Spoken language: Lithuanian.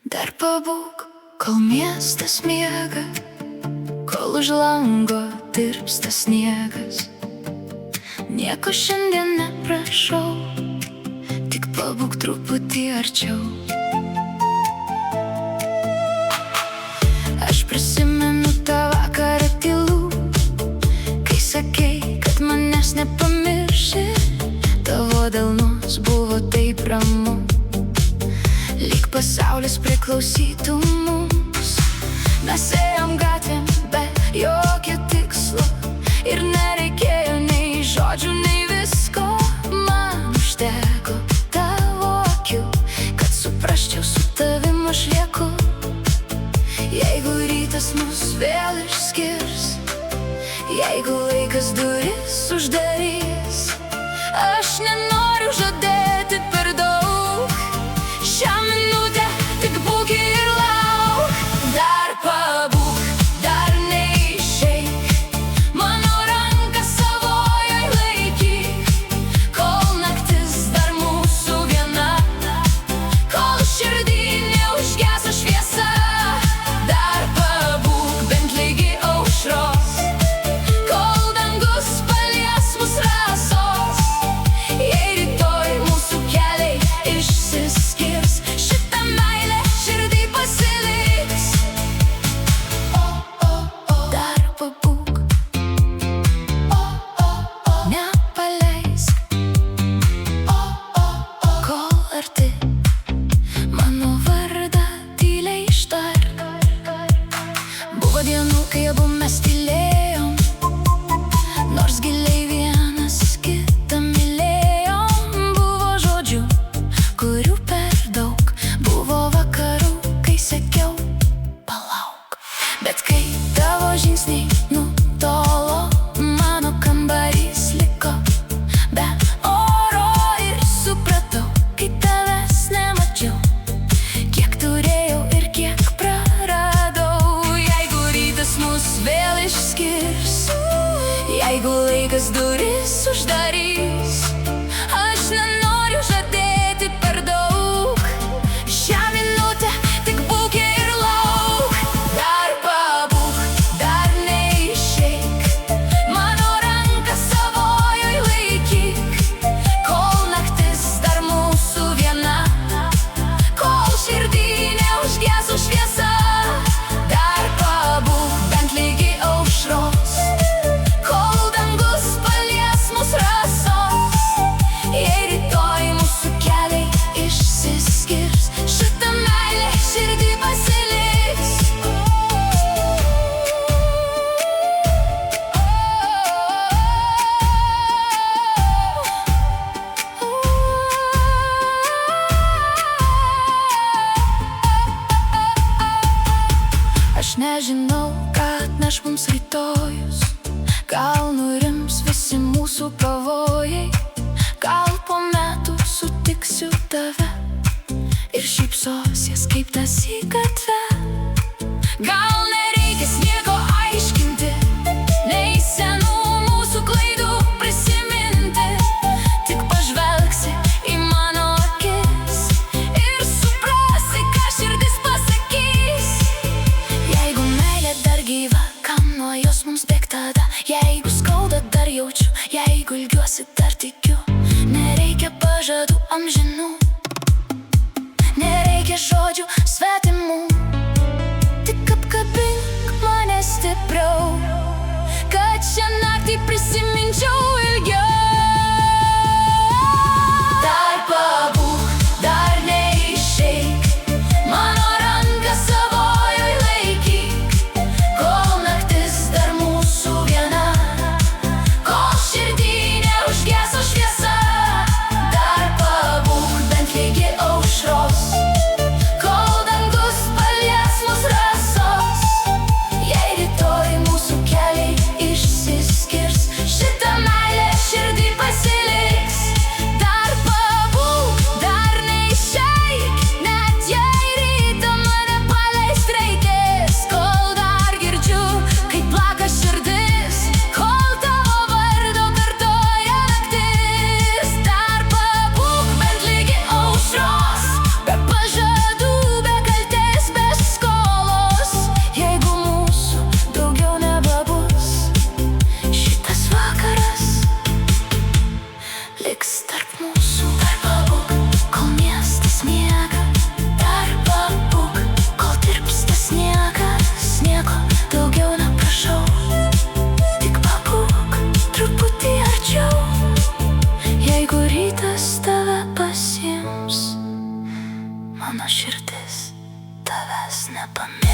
Dar pabūk, kol miestas miega, kol už lango tirpsta sniegas. Nieko šiandien neprašau, tik pabūk truputį arčiau. Aš prisimenu tą vakarą tylų, kai sakei, kad manęs nepamirši. Tavo delnus buvo taip ramu, lyg pasaulis priklausytų mums. Mes ėjom gatvėm be jokio tikslo ir nereikėjo nei žodžių, nei visko. Man užteko tavo akių, kad suprasčiau, su tavim aš lieku. Jeigu rytas mus vėl išskirs, jeigu laikas duris uždarys, aš nenoriu žadėti per daug. Šią minutę tik būk ir lauk. Dar pabūk, dar neišeik, mano ranką savojoj laikyk, kol naktis dar mūsų viena, kol širdį neužgeso šviesa. Dar pabūk bent ligi aušros, kol dangus palies mus rasos. Jei rytoj mūsų keliai išsiskirs, šita meilė širdį pasiliks. Dar pabūk, nepaleisk, kol arti mano vardą tyliai ištark. Buvo dienų, kai abu mes tylėjom, nors giliai vienas kitą mylėjom. Buvo žodžių, kurių per daug, buvo vakarų, kai sakiau palauk. Bet kai tavo žingsniai nutolo, mano kambarys liko be oro. Ir supratau, kai tavęs nemačiau, kiek turėjau ir kiek praradau. Jeigu rytas mus vėl išskirs, jeigu laikas duris uždarys, aš nenoriu žadėti per daug. Šią minutę tik būk ir lauk. Dar pabūk, dar neišeik, mano ranką savojoj laikyk, kol naktis dar mūsų viena, kol širdį neužgeso šviesa. Dar pabūk bent ligi aušros, kol dangus palies mus rasos. Jei rytoj mūsų keliai išsiskirs, šita meilė širdį pasiliks. Aš nežinau, ką atneš mums rytojus, gal nurims visi mūsų pavojai, gal po metų sutiksiu tave ir šypsosies kaip tas į gatvę. Gal nereikės nieko aiškinti, nei senų mūsų klaidų prisiminti, tik pažvelgsi į mano akis ir suprasi, ką širdis pasakys. Jeigu meilė dar gyva, kam nuo jos mums bėgt tada? Jeigu skauda dar jaučiu, jeigu ilgiuosi dar tikiu. Nereikia pažadų amžinų, nereikia žodžių svetimų, tik apkabink mane stipriau, kad šią naktį prisiminčiau ilgiau. Dar pabūk, dar neišeik, mano ranką savojoj laikyk, kol naktis dar mūsų viena, kol širdį neužgeso šviesa. Dar pabūk rytas tave pasiims, mano širdis tavęs nepamils.